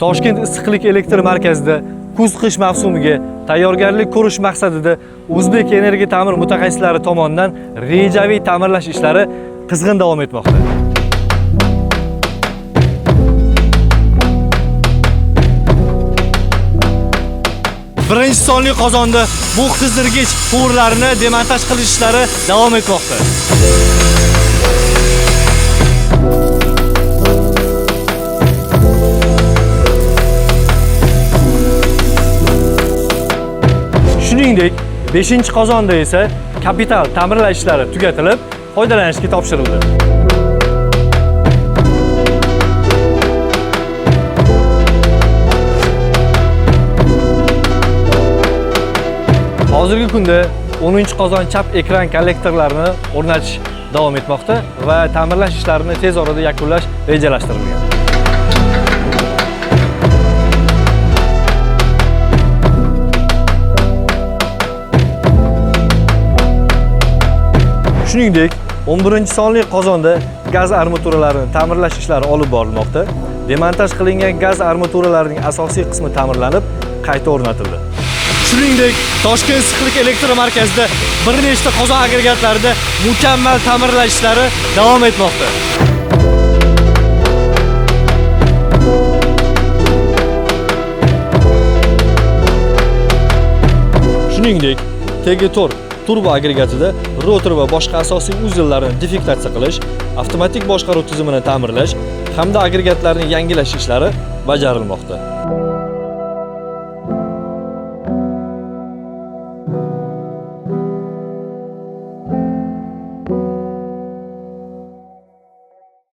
Toshkent issiqlik elektr markazida kuz-qish mavsumiga tayyorgarlik ko'rish maqsadida O'zbek Energiya ta'mir mutaxassislari tomonidan rejaviy ta'mirlash ishlari qizg'in davom etmoqda. Birinchi sonli qozonda bu qizdirgich quvurlarini demontaj qilish ishlari davom etmoqda. Shuningdek, 5-qozonda esa kapital ta'mirlash ishlari tugatilib, foydalanishga topshirildi. Hozirgi kunda 10-qozon chap ekran kollektorlarini o'rnatish davom etmoqda va ta'mirlash ishlarini tez orada yakunlash rejalashtirilgan. Shuningdek, 11-sonli qozonda gaz armaturalarini ta'mirlash ishlari olib borilmoqda. Demontaj qilingan gaz armaturalarining asosiy qismi ta'mirlanib, qayta o'rnatildi. Shuningdek, Toshkent issiqlik elektr markazida bir nechta qozon agregatlarida mukammal ta'mirlash ishlari davom etmoqda. Shuningdek, TG4 turbo agregatida rotor va boshqa asosiy uzillarni defektatsiya qilish, avtomatik boshqaruv tizimini ta'mirlash hamda agregatlarni yangilash ishlari bajarilmoqda.